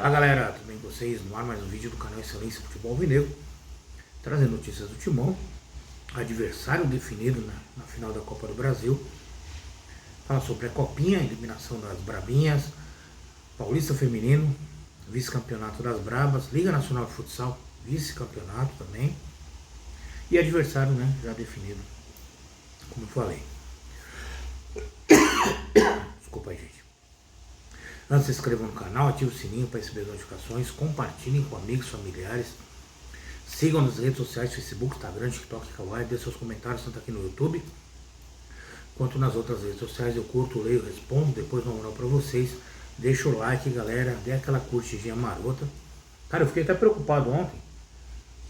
Fala galera, tudo bem com vocês? No ar mais um vídeo do canal Excelência Futebol Alvinegro, trazendo notícias do Timão, adversário definido na final da Copa do Brasil. Fala sobre a Copinha, eliminação das Brabinhas, Paulista Feminino, vice-campeonato das Brabas, Liga Nacional de Futsal, vice-campeonato também, e adversário já definido, como eu falei. Desculpa aí, gente. Antes, se inscrevam no canal, ative o sininho para receber notificações, compartilhem com amigos, familiares, sigam nas redes sociais, Facebook, Instagram, TikTok, Kawaii, dê seus comentários tanto aqui no YouTube quanto nas outras redes sociais. Eu curto, leio, respondo, depois dou uma moral para vocês. Deixa o like, galera, dê aquela curtidinha marota. Cara, eu fiquei até preocupado ontem.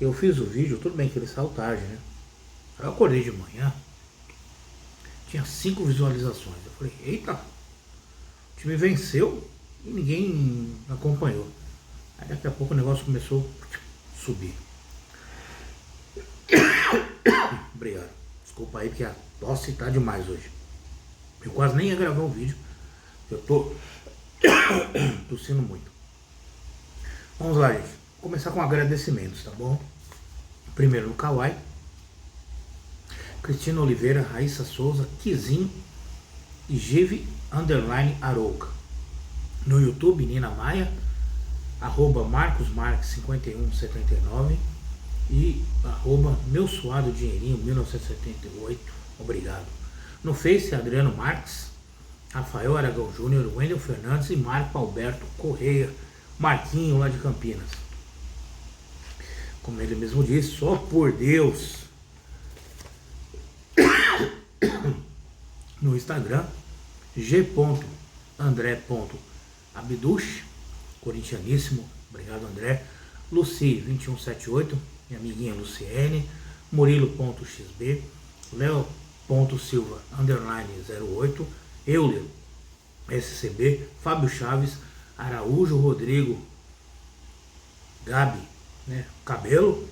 Eu fiz o vídeo, tudo bem que ele saiu tarde, né? Eu acordei de manhã, tinha 5 visualizações. Eu falei, eita, o time venceu e ninguém acompanhou. Aí daqui a pouco o negócio começou a subir. Obrigado. Desculpa aí porque a tosse tá demais hoje. Eu quase nem ia gravar o vídeo. Eu tô tossindo muito. Vamos lá, gente. Vou começar com agradecimentos, tá bom? Primeiro no Kawaii. Cristina Oliveira, Raíssa Souza, Kizinho e Give _Arouca. No YouTube, Nina Maia, @MarcosMarques5179 e @MeuSuadoDinheirinho 1978. Obrigado. No Face, Adriano Marques, Rafael Aragão Júnior, Wendel Fernandes e Marco Alberto Correia, Marquinho lá de Campinas. Como ele mesmo disse, só por Deus. No Instagram, g.andré.abduch, corintianíssimo, obrigado André. Luci2178, minha amiguinha Luciene. Murilo.xb, Leo.silva_08, Euler SCB, Fábio Chaves, Araújo Rodrigo, Gabi, Cabelo,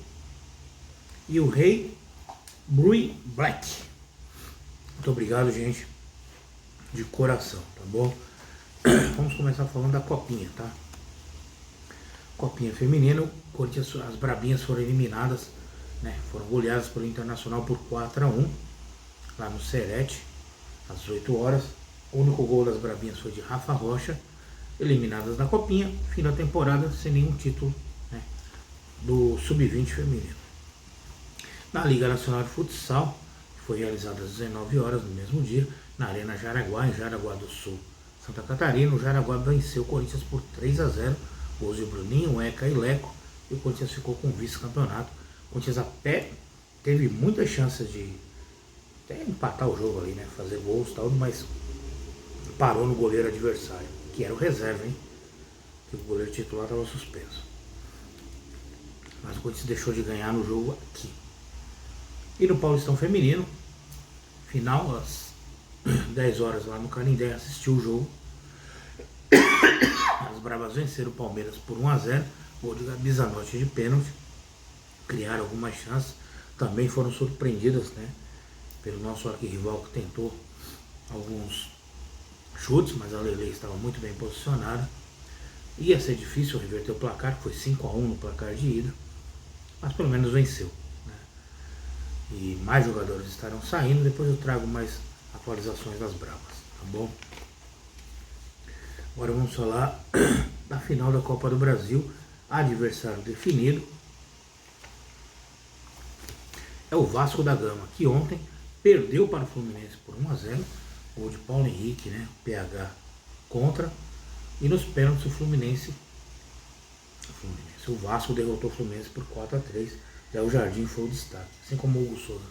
e o Rei Brui Black. Muito obrigado, gente, de coração, tá bom? Vamos começar falando da Copinha, tá? Copinha feminina, as Brabinhas foram eliminadas, foram goleadas pelo Internacional por 4-1, lá no Serete, às 8 horas. O único gol das Brabinhas foi de Rafa Rocha, eliminadas da Copinha, fim da temporada sem nenhum título, do Sub-20 feminino. Na Liga Nacional de Futsal, que foi realizada às 19 horas no mesmo dia, na Arena Jaraguá, em Jaraguá do Sul, Santa Catarina, o Jaraguá venceu o Corinthians por 3-0, gols de Bruninho, Eca e Leco, e o Corinthians ficou com o vice-campeonato. O Corinthians até teve muitas chances de até empatar o jogo ali, fazer gols e tal, mas parou no goleiro adversário, que era o reserva, que o goleiro titular estava suspenso. Mas o Corinthians deixou de ganhar no jogo aqui. E no Paulistão Feminino, final às 10 horas lá no Canindé, assistiu o jogo. As Bravas venceram o Palmeiras por 1-0, gol de Gabi Zanotti de pênalti. Criaram algumas chances, também foram surpreendidas, pelo nosso arquirrival, que tentou alguns chutes, mas a Lele estava muito bem posicionada. Ia ser difícil reverter o placar, foi 5-1 no placar de ida, mas pelo menos venceu. E mais jogadores estarão saindo, depois eu trago mais atualizações das Bravas, tá bom? Agora vamos falar da final da Copa do Brasil, adversário definido. É o Vasco da Gama, que ontem perdeu para o Fluminense por 1-0, gol de Paulo Henrique, PH contra, e nos pênaltis o Vasco derrotou o Fluminense por 4-3, daí o Jardim foi o destaque, assim como o Hugo Souza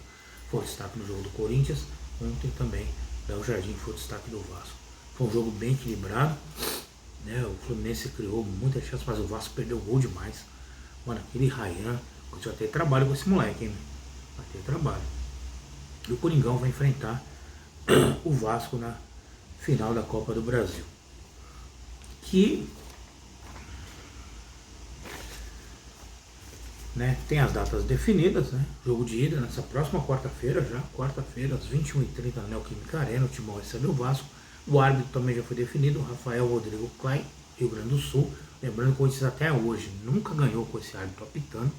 foi o destaque no jogo do Corinthians, ontem também daí o Jardim foi o destaque do Vasco. Foi um jogo bem equilibrado, o Fluminense criou muitas chances, mas o Vasco perdeu gol demais. Mano, aquele Ryan, vai ter trabalho com esse moleque, vai ter trabalho. E o Coringão vai enfrentar o Vasco na final da Copa do Brasil, que tem as datas definidas, jogo de ida nessa próxima quarta-feira, às 21h30 na Neoquímica Arena, o Timão recebe o Vasco. O árbitro também já foi definido, Rafael Rodrigo Klein, Rio Grande do Sul. Lembrando que o Corinthians até hoje nunca ganhou com esse árbitro apitando.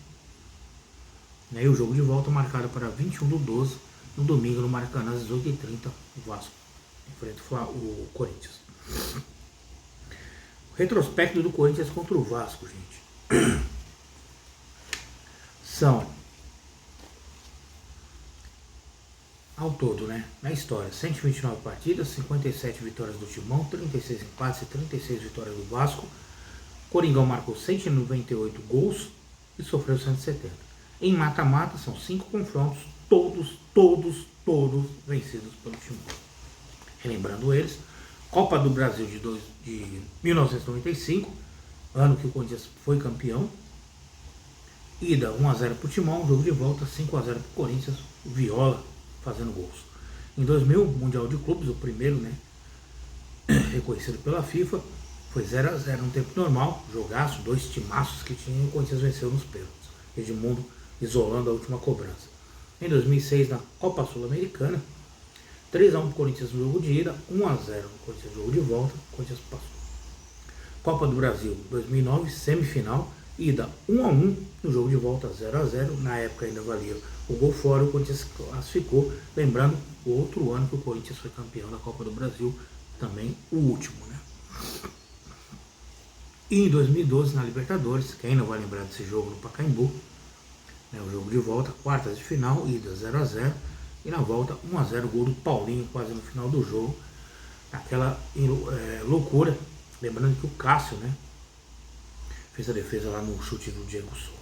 E o jogo de volta marcado para 21/12, no domingo no Maracanã, às 18h30, o Vasco enfrenta o Corinthians. O retrospecto do Corinthians contra o Vasco, gente. São, ao todo, né, na história, 129 partidas, 57 vitórias do Timão, 36 empates e 36 vitórias do Vasco. Coringão marcou 198 gols e sofreu 170. Em mata-mata são 5 confrontos, todos vencidos pelo Timão. Relembrando eles, Copa do Brasil de 1995, ano que o Corinthians foi campeão. Ida 1-0 para o Timão, jogo de volta 5-0 para o Corinthians, o Viola fazendo gols. Em 2000, Mundial de Clubes, o primeiro, né, reconhecido pela FIFA, foi 0-0 no tempo normal, jogaço, 2 timaços que tinham, o Corinthians venceu nos pênaltis. Edmundo isolando a última cobrança. Em 2006, na Copa Sul-Americana, 3-1 para o Corinthians no jogo de ida, 1-0 no Corinthians no jogo de volta, o Corinthians passou. Copa do Brasil 2009, semifinal, ida 1-1, no jogo de volta 0-0, na época ainda valia o gol fora, o Corinthians classificou, lembrando o outro ano que o Corinthians foi campeão da Copa do Brasil, também o último, né? E em 2012, na Libertadores, quem não vai lembrar desse jogo no Pacaembu, né, o jogo de volta, quartas de final, ida 0-0, e na volta 1-0, gol do Paulinho quase no final do jogo, aquela loucura, lembrando que o Cássio, né, fez a defesa lá no chute do Diego Souza.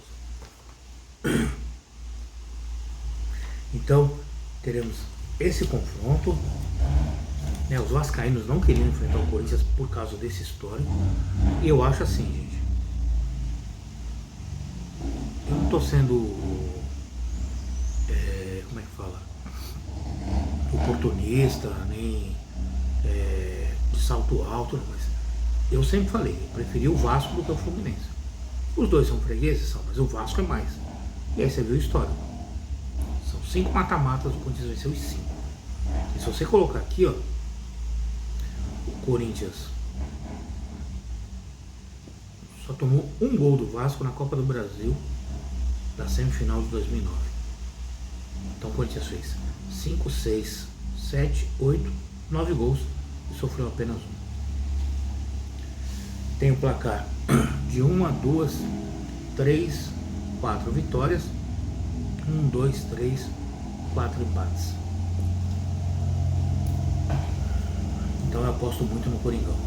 Então, teremos esse confronto, né, os vascaínos não queriam enfrentar o Corinthians por causa desse histórico, e eu acho assim, gente, eu não estou sendo, como é que fala, oportunista, nem de salto alto, não, mas eu sempre falei, eu preferi o Vasco do que o Fluminense. Os dois são fregueses, mas o Vasco é mais. E aí você viu a história. São 5 mata-matas, o Corinthians venceu os 5. E se você colocar aqui, ó, o Corinthians só tomou um gol do Vasco na Copa do Brasil da semifinal de 2009. Então o Corinthians fez 5, 6, 7, 8, 9 gols e sofreu apenas um. Tem o placar de 1, 2, 3, 4 vitórias, 1, 2, 3, 4 empates. Então eu aposto muito no Coringão.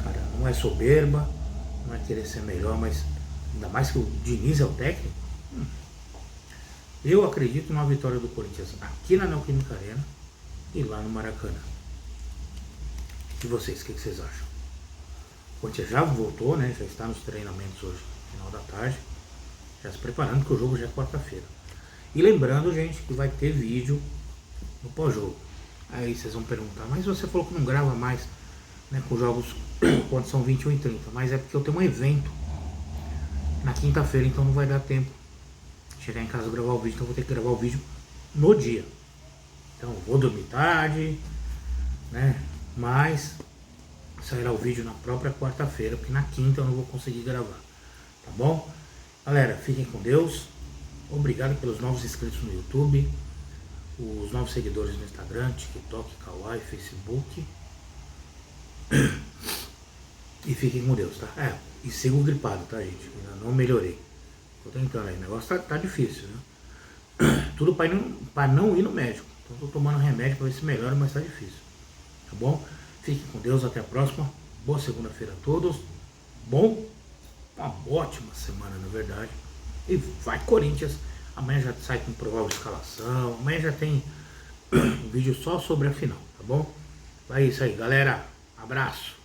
Cara, não é soberba, não é querer ser melhor, mas ainda mais que o Diniz é o técnico. Eu acredito numa vitória do Corinthians aqui na Neoquímica Arena e lá no Maracanã. E vocês, o que vocês acham? O Corinthians já voltou, né? Já está nos treinamentos hoje, final da tarde, já se preparando, porque o jogo já é quarta-feira. E lembrando, gente, que vai ter vídeo no pós-jogo. Aí vocês vão perguntar, mas você falou que não grava mais, né, com jogos quando são 21 e 30, mas é porque eu tenho um evento na quinta-feira, então não vai dar tempo de chegar em casa e gravar o vídeo, então eu vou ter que gravar o vídeo no dia. Então eu vou dormir tarde, né, mas sairá o vídeo na própria quarta-feira, porque na quinta eu não vou conseguir gravar, tá bom? Galera, fiquem com Deus, obrigado pelos novos inscritos no YouTube, os novos seguidores no Instagram, TikTok, Kawaii, Facebook, e fiquem com Deus, tá? E sigo gripado, tá, gente? Ainda não melhorei, tô tentando aí, o negócio tá difícil, né? Tudo para não ir no médico, então tô tomando remédio para ver se melhora, mas tá difícil, tá bom? Fiquem com Deus, até a próxima. Boa segunda-feira a todos. Uma ótima semana, na verdade. E vai Corinthians. Amanhã já sai com provável escalação. Amanhã já tem um vídeo só sobre a final, tá bom? É isso aí, galera. Abraço.